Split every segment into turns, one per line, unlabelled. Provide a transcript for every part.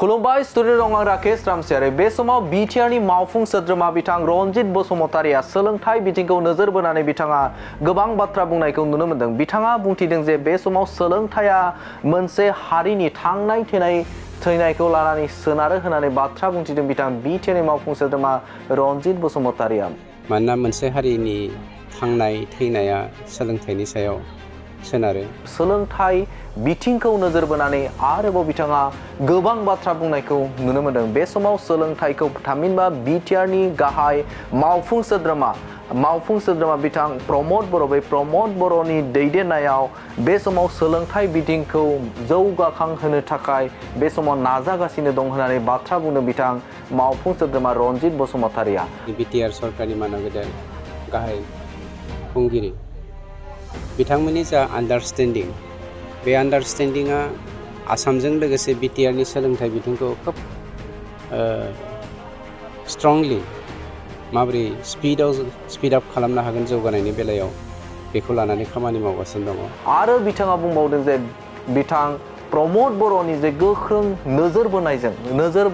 खुलुमबाय स्टुडिअ दं आं राकेश रामसियारि। बे समाव बिटिआरनि मावफुं सोद्रोमा बिथां रनजित बसुमतारिया सोलोंथाइ बिथिंखौ नोजोर बोनानै बिथाङा गोबां बाथ्रा बुंनायखौ नुनो मोन्दों। बिथाङा बुंथिदों जे बे समाव सोलोंथाइया मोनसे हारिनि थांनाय थैनायखौ लानानै सोनारो होननानै बाथ्रा बुंथिदों बिथां बिटिआरनि मावफुं सोद्रोमा रनजित बसुमतारिया।
मानोना मोनसे हारिनि थांनाय थैनाया सोलोंथाइनि सायाव सोनारो।
सोलोंथाइ बिथिंखौ नोजोर बोनानै आरोबाव बिथाङा गोबां बाथ्रा बुंनायखौ नुनो मोन्दों। बे समाव सोलोंथाइखौ थामहिनबा बिटिआरनि गाहाय मावफुं सोद्रोमा बिथां प्रमद बर', बे प्रमद बर'नि दैदेननायाव बे समाव सोलोंथाइ बिथिंखौ जौगाखांहोनो थाखाय बे समाव नाजागासिनो दं होननानै बाथ्रा बुंदों बिथां मावफुं सोद्रोमा रनजित बसुमतारिया।
बिटिआर सरकारनि मानाव गेदेर गाहाय खुंगिरि बिथांमोननि जा आन्डारस्टेन्डिं, बे आन्डारस्टेन्डिंआ आसामजों लोगोसे बिटिआरनि सोलोंथाइ बिथिंखौ खोब स्ट्रंलि माबोरै स्पिड आप खालामनो हागोन जौगानायनि बेलायाव बेखौ लानानै खामानि मावगासिनो दङ।
आरो बिथाङा बुंबावदों जे बिथां प्रमद बर'नि जे गोख्रों नोजोर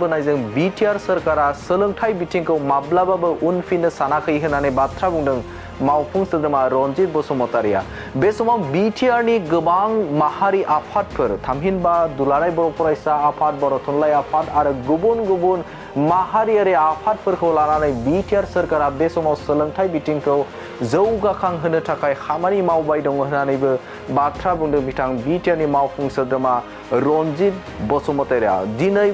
बोनायजों बिटिआर सोरखारा सोलोंथाइ बिथिंखौ माब्लाबाबो उनफिननो सानाखै होननानै बाथ्रा बुंदों मावफुं सोद्रोमा रनजित बसुमतारिया। बे समाव बिटिआरनि गोबां माहारि आफादफोर थामहिनबा दुलाराय बर' फरायसा आफाद, बर' थुनलाइ आफाद आरो गुबुन गुबुन माहारियारि आफादफोरखौ लानानै बिटिआर सोरखारा बे समाव सोलोंथाइ बिथिंखौ जौगाखांहोनो थाखाय खामानि मावबाय दङ होननानैबो बाथ्रा बुंदों बिथां बिटिआरनि मावफुं सोद्रोमा रनजित बसुमतारिया। दिनै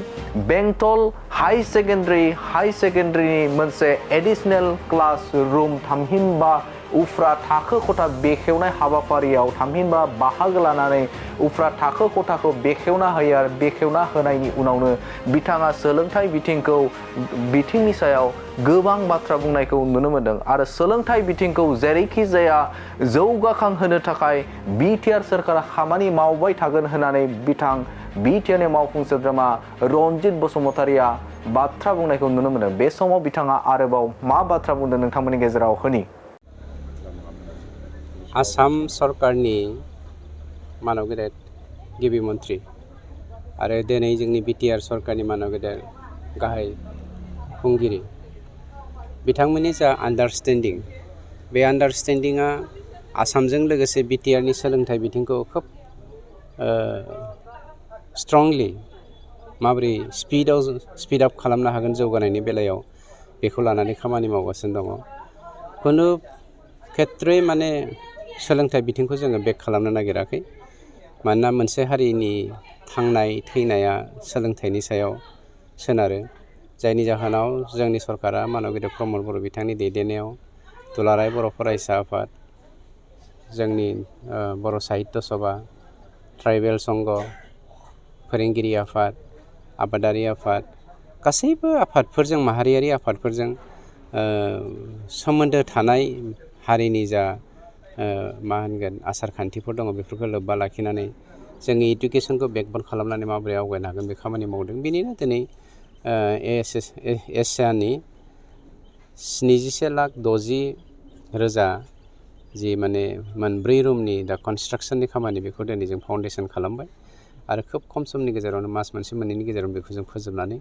बेंटल हाई सेकेन्डारिनि मोनसे एडिशनेल क्लास रुम थामहिनबा उफ्रा थाखो खथा बेखेवनाय हाबाफारियाव थामहिनबा बाहागो लानानै उफ्रा थाखो खथाखौ बेखेवना होनायनि उनावनो बिथाङा सोलोंथाइ बिथिंनि सायाव गोबां बाथ्रा बुंनायखौ नुनो मोन्दों आरो सोलोंथाइ बिथिंखौ जेरैखि जाया जौगाखांहोनो थाखाय बिटिआर सोरखारा खामानि मावबाय थागोन होननानै बिथां बिटिआरनि मावफुं सोद्रोमा रनजित बसुमतारिया बाथ्रा बुंनायखौ नुनो मोन्दों। बे समाव बिथाङा आरोबाव मा बाथ्रा बुंदों नोंथांमोननि गेजेराव होनि।
आसाम सरकारनि मानाव गेदेर गिबि मन्थ्रि आरो दिनै जोंनि बिटिआर सरकारनि मानाव गेदेर गाहाय खुंगिरि बिथांमोननि जा आन्डारस्टेन्डिं, बे आन्डारस्टेन्डिंआ आसामजों लोगोसे बिटिआरनि सोलोंथाइ बिथिंखौ खोब स्ट्रंलि माबोरै स्पिड आप खालामनो हागोन जौगानायनि बेलायाव बेखौ लानानै खामानि मावगासिनो दङ। खुनु खेत्र'यै माने सोलोंथाइ बिथिंखौ जोङो बेक खालामनो नागिराखै। मानोना मोनसे हारिनि थांनाय थैनाया सोलोंथाइनि सायाव सोनारो, जायनि जाहोनाव जोंनि सरकारा मानगिरि प्रमद बर' बिथांनि दैदेननायाव दुलाराय बर' फरायसा आफाद, जोंनि बर' साहित्य सभा, ट्राइबेल संघ, फोरोंगिरि आफाद, आबादारि आफाद, गासैबो आफादफोरजों माहारियारि आफादफोरजों सोमोन्दो थानाय हारिनि जा मा होनगोन आसार खान्थिफोर दङ बेफोरखौ लोब्बा लाखिनानै जोंनि इडुकेसनखौ बेकबन खालामनानै माबोरै आवगायनो हागोन बे खामानि मावदों। बेनिनो दिनै एसियानि 77,60,000 जि माने मोनब्रै रुमनि दा कनस्ट्राक्सननि खामानि बेखौ दिनै जों फाउन्डेसन खालामबाय आरो खोब खम समनि गेजेरावनो मास मोनसे मोननैनि गेजेरावनो बेखौ जों फोजोबनानै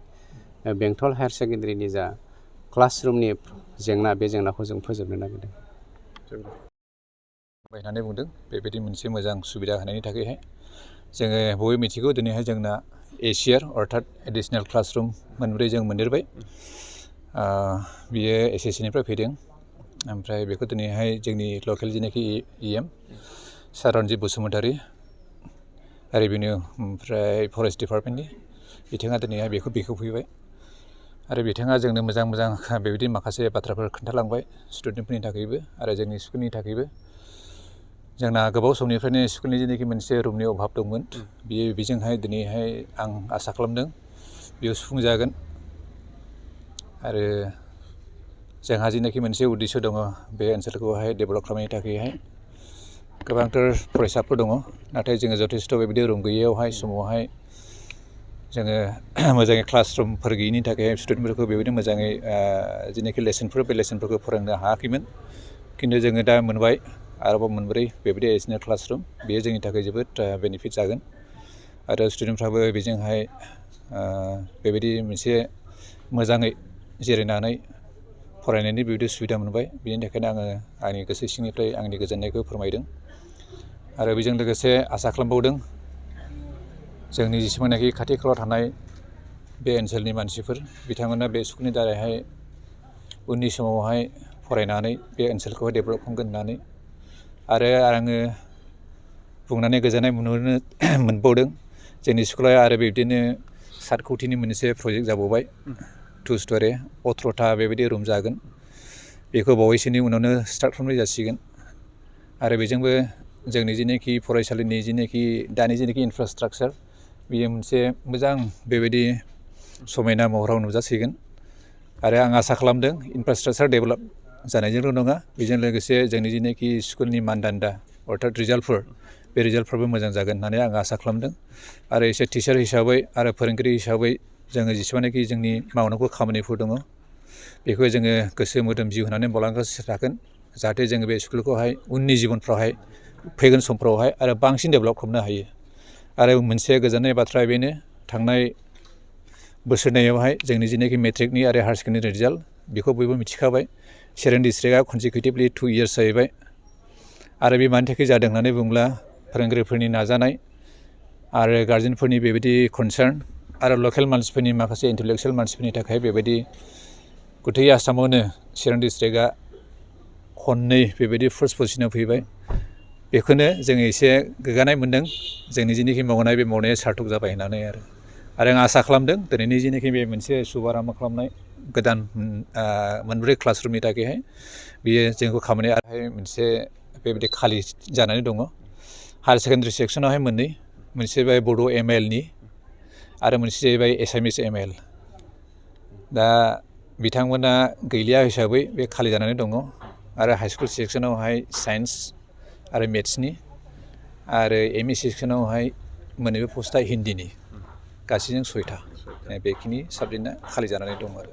बेंटल हायार सेकेन्डारिनि जा क्लास रुमनि जेंना बे जेंनाखौ जों फोजोबनो नागिरदों
होननानै बुंदों। बेबायदि मोनसे मोजां सुबिदा होनायनि थाखायहाय जोङो बयबो मिथिगौ दिनैहाय जोंना एसियार अर्थात एडिशनेल क्लासरुम मोनब्रै जों मोनदेरबाय। बियो एसएससिनिफ्राय फैदों। ओमफ्राय बेखौ दिनैहाय जोंनि लकेल जेनाखि इएम सार रनजित बसुमतारि रेभिनिउ ओमफ्राय फरेस्ट डिपार्टमेन्टनि बिथाङा दिनैहाय बेखौ बेखेवफैबाय आरो बिथाङा जोंनो मोजां बेबायदि माखासे बाथ्राफोर खोन्थालांबाय स्टुडेन्टफोरनि थाखायबो आरो जोंनि स्कुलनि थाखायबो। जोंना गोबाव समनिफ्रायनो स्कुलनि जेनाखि मोनसे रुमनि अभाब दंमोन, बेजोंहाय दिनैहाय आं आसा खालामदों बेयो सुफुंजागोन आरो जोंहा जेनाखि मोनसे उद्देश्य दङ बे ओनसोलखौहाय डेभेलप खालामनायनि थाखायहाय गोबांथार फरायसाफोर दङ, नाथाय जोङो जथेस्थ' बेबायदि रुम गैयैयावहाय समावहाय जोङो मोजाङै क्लास रुमफोर गैयिनि थाखाय स्टुडेन्टफोरखौ बेबायदि मोजाङै जेनाखि लेसनफोरखौ फोरोंनो हायाखैमोन। खिन्थु जोङो दा मोनबाय आरोबाव मोनब्रै बेबायदि एडिशनेल क्लासरुम, बेयो जोंनि थाखाय जोबोद बेनिफिट जागोन आरो स्टुडेन्टफ्राबो बेजोंहाय बेबायदि मोनसे मोजाङै जिरायनानै फरायनायनि बेबायदि सुबिदा मोनबाय बिनि थाखायनो आङो आंनि गोसो सिंनिफ्राय आंनि गोजोननायखौ फोरमायदों आरो बेजों लोगोसे आसा खालामबावदों जोंनि जेसेबांनाखि खाथि खालायाव थानाय बे ओनसोलनि मानसिफोर बिथांमोना बे स्कुलनि दारैहाय उननि समावहाय फरायनानै बे ओनसोलखौ डेभेलप खालामगोन होननानै आरो आङो बुंनानै गोजोननाय मोनबावदों जोंनि स्कुला आरो बिब्दिनो 7 कौटिनि मोनसे प्रजेक्ट जाबावबाय 2 स्ट'रि 18था बेबायदि रुम जागोन बेखौ बावैसोनि उनावनो स्टार्ट खालामनाय जासिगोन आरो बेजोंबो जोंनि जेनाखि फरायसालिनि जेनाखि दानि जेनाखि इनफ्रास्ट्राक्चार बेयो मोनसे मोजां बेबायदि समायना महराव नुजासिगोन आरो आं आसा खालामदों इनफ्रास्ट्राक्चार डेभेलप जानायजोंल' नङा बेजों लोगोसे जोंनि जेनाखि स्कुलनि मानदान्दा अर्थात रिजाल्टफोर बे रिजाल्टफ्राबो मोजां जागोन होननानै आं आसा खालामदों आरो एसे टिचार हिसाबै आरो फोरोंगिरि हिसाबै जोङो जेसेबांनाखि जोंनि मावनांगौ खामानिफोर दङ बेखौ जोङो गोसो मोदोम जिउ होनानै मावलांगासिनो थागोन जाहाथे जोङो बे स्कुलखौहाय उननि जिबनफ्रावहाय फैगोन समफ्रावहाय आरो बांसिन डेभेलप खालामनो हायो आरो मोनसे गोजोननाय बाथ्रा बेनो थांनाय बोसोरनैयावहाय जोंनि जेनाखि मेट्रिकनि आरो हायार सेकेन्डारि रिजाल्ट बेखौ बयबो मिथिखाबाय चिरां डिस्ट्रिक्टआ कनसिकिउटिभलि 2 इयार्स जाहैबाय आरो बे मानि थाखाय जादों होननानै बुङोब्ला फोरोंगिरिफोरनि नाजानाय आरो गार्जेनफोरनि बेबायदि कनसार्न आरो लकेल मानसिफोरनि माखासे इन्टेलेक्सुयेल मानसिफोरनि थाखाय बेबायदि गथै आसामावनो चिरां डिस्ट्रिक्टआ खननै बेबायदि फार्स्ट पजिशनाव फैबाय बेखौनो जोङो एसे गोग्गानाय मोन्दों जोंनि जेनाखि मावनाय बे मावनाया सार्थक जाबाय होननानै आरो आं आसा खालामदों दिनैनि जेनाखि बे मोनसे शुभारम्भ खालामनाय गोदान 4 क्लासरुमनि थाखायहाय बियो जोंखौ खामानियाहाय मोनसे बेबायदि खालि जानानै दङ हायार सेकेन्डारि सेक्सनावहाय मोनसे जाबाय बड' MIL-नि आरो मोनसे जाहैबाय एसामिस MIL दा बिथांमोना गैलिया हिसाबै बे खालि जानानै दङ आरो हाइ स्कुल सेक्सनावहाय साइन्स आरो मेथ्सनि आरो ME सेक्सनावहाय मोननैबो पस्टआ हिन्दीनि गासैजों 6था बेखिनि साबजेक्टआ खालि जानानै दं आरो